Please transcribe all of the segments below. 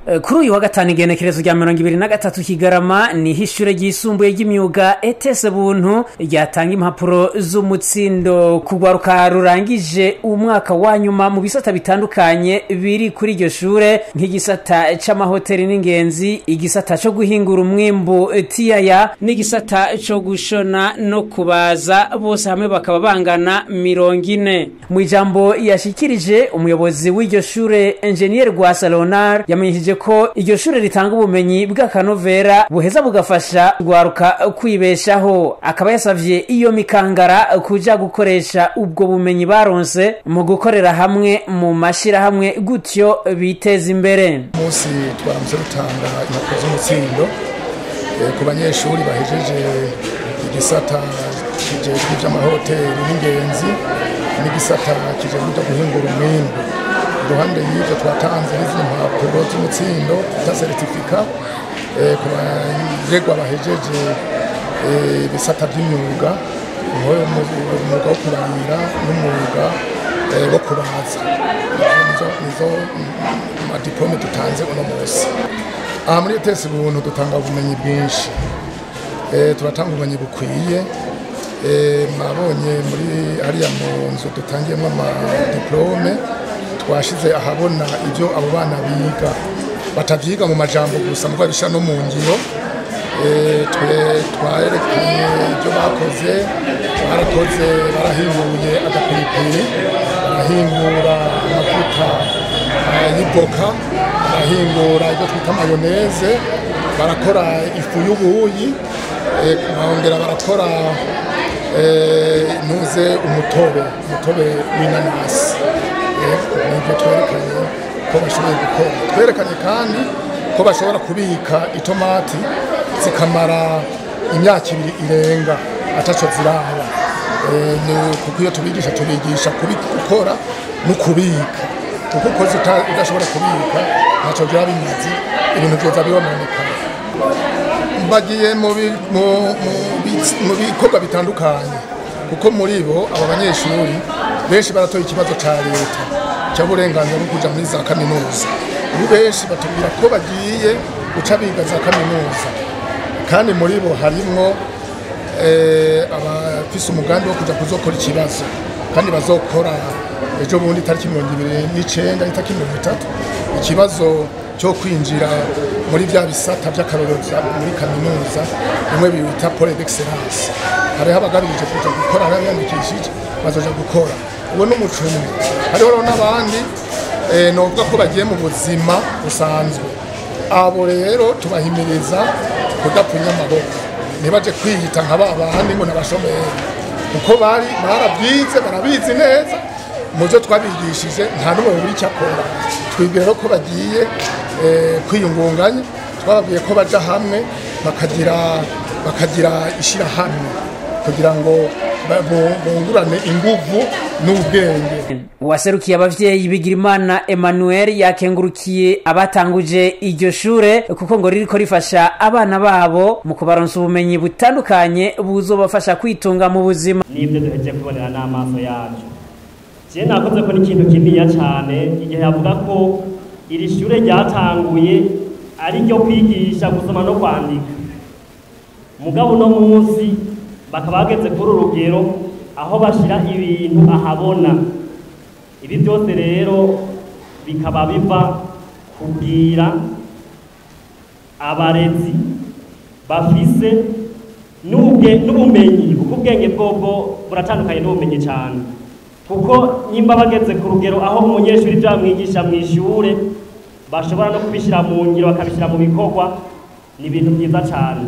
Kuri uyu wa gatanu igenekerezo rya 23 Kigarama ni hishure ryisumbuye ry'imyuga ETS Buntu ryatanga impapuro z'umutsindo kugwaruka rurangije umwaka wa nyuma mu bisata bitandukanye biri kuri iryo shure nk'igisata c'amahoteli n'ingenzi, igisata co guhingura umwimbu tiyaya n'igisata co gushona no kubaza, bose hamwe bakaba bangana 40. Mu ijambo yashikirije umuyobozi w'iryo shure Engineer Gwasa Leonard yamenyesheje ko iryo shure ritanga ubumenyi bw'akanovera buheza bugafasha gwaruka kwibeshaho. Akaba yasavye iyo mikangara kuja gukoresha ubwo bumenyi baronse mu gukorera hamwe mu mashira hamwe gutyo biteza imbere. Musi twaramutse rutanga impapuro z'umutsindo ku banyeshuri bahejeje igisata kijejwe ivy'amahoteli n'ingenzi n'igisata kijejwe cyo guhingura umwimbu. Iruhande y'ivyo twatanze izi mpapuro z'umutsindo za certificat ku baregwa bahejeje ibisata by'imyuga, umwuga wo kurarira n'umwuga wo kubaza. Nizo diplome dutanze uno munsi. Aha muri ETS Buntu dutanga ubumenyi bwinshi, turatanga ubumenyi bukwiye. Mwabonye muri ariya mu nzu dutangiyemo amadiplome twashize ahabona ibyo abo bana biga, batavyiga mu majambo gusa mugabo bisha no mu ngiro. Twarerekanye ibyo bakoze, barahinguye agapiripiri, barahingura amavuta y'ivoka, barahingura ibyo twita mayoneze, barakora ifu y'ubuyi, bongera barakora nuze umutobe w'inanasi. Nibyo twerekanye ko bashoboye gukora. Twerekanye kandi ko bashobora kubika itomati zikamara imyaka 2 irenga ataco ziraba. Kuko iyo tubigisha gukora no kubika, kuko koze udashobora kubika naco byaba bimaze ibintu byoza bibonekana. Bagiye mu bikorwa bitandukanye, kuko muri bo aba banyeshuri benshi baratoye ikibazo ca leta cy'uburenganzira bwo kuja muri za kaminuza. Benshi batubwira ko bagiye guca biga za kaminuza, kandi muri bo harimwo abafise umugambi wo kuja kuzokora ikibazo, kandi bazokora ejo bundi tariki 29 itariki 30 ikibazo cyo kwinjira muri bya bisata by'akarorero muri kaminuza bimwe bita Pole d'Excellence. Hari abagabije kuja gukora, arabiyandikishije bazoja gukora. Uwo n'umucumi. Hariho n'abandi novuga ko bagiye mu buzima busanzwe. Abo rero tubahimiriza kudapfunya amaboko, ntibaje kwiyita nk'abandi ngo nabashomeri, kuko barabyize barabizi neza muzo twabigishije, nta numwe buri cyakora. Twibwira ko bagiye kwiyungunganya, twababwiye ko baja hamwe bakagira ishira hamwe kugira ngo bungurane inguvu n'ubwenge. Uwaserukiye abavyeyi Bigirimana Emmanuel yakengurukiye abatanguje iryo shure kuko ngo ririko rifasha abana babo mu kubaronsa ubumenyi butandukanye buzobafasha kwitunga mu buzima. Nibyo duheje kubonera n'amaso yacu. Je nakoze ko n'ikintu kininiya cyane igihe yavuga ko iri shure ryatanguye ari ryo kwigisha gusoma no kwandika. Mugabo no munsi bakaba bageze kuri urugero aho bashira ibintu ahabona. Ibi byose rero bikaba biva kugira abarezi bafise n'ubumenyi, kuko ubwenge bwobwo buratandukanye n'ubumenyi cyane. Kuko nimba bageze ku rugero aho umunyeshuri byamwigisha mu ishure bashobora no kubishira mu ngiro bakabishira mu bikorwa, ni ibintu byiza cyane.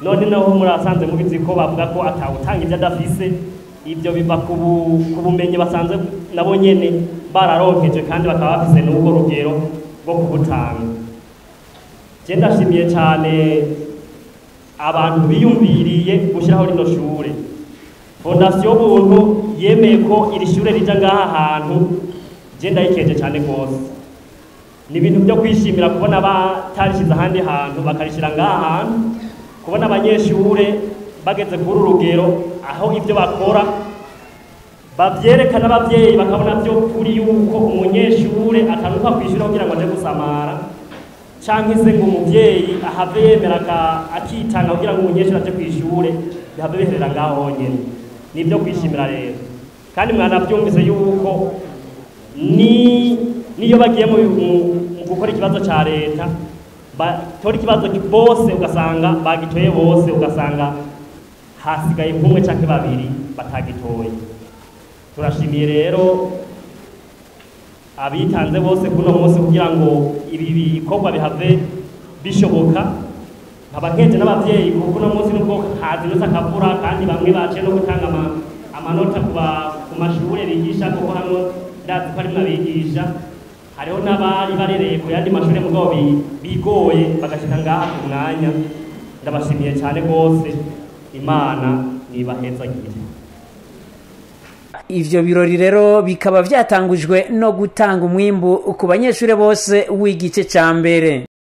None naho murasanze mubizi ko bavuga ko atawutanga ibyo adafise, ibyo biva ku bumenyi basanze nabo nyene bararonkeje kandi bakaba bafise n'ubwo rugero bwo kubutanga. Je ndashimiye cyane abantu biyumviriye gushiraho rino shure. Fondation Buntu yemeye ko iri shure rija ngaha hantu, je ndayikeje cyane gose. Ni ibintu byo kwishimira kubona batarishize ahandi hantu bakarishira ngaha hantu, kubona abanyeshure bageze kuri urugero aho ibyo bakora bavyerekana abavyeyi bakabona byo kuri yuko umunyeshure atanuka kwishura kugira ngo aje gusamara canke se ngo umuvyeyi ahave yemera akitanga kugira ngo umunyeshuri aje kw'ishure bihave biherera ngaho honyene. Nivyo kwishimira rero, kandi mwanavyumvise yuko niyo bagiye mu gukora ikibazo ca leta batora ikibazo bose ugasanga bagitoye bose, ugasanga hasigaye kumwe canke babiri batagitoye. Turashimiye rero abitanze bose kuno munsi kugira ngo ibi bikorwa bihave bishoboka. Abakenje n'abavyeyi kuko uno munsi nubwo hazinutse akavura kandi bamwe baciye no gutanga amanota ku mashure bigisha, kuko hano ndazi ko arimwo abigisha, hariho n'abari barereye ku yandi mashure mugabo bigoye bagashika ngaha ku mwanya. Ndabashimiye cyane rwose, Imana nibahezagire. Ivyo birori rero bikaba vyatangujwe no gutanga umwimbu ku banyeshure bose w'igice ca mbere.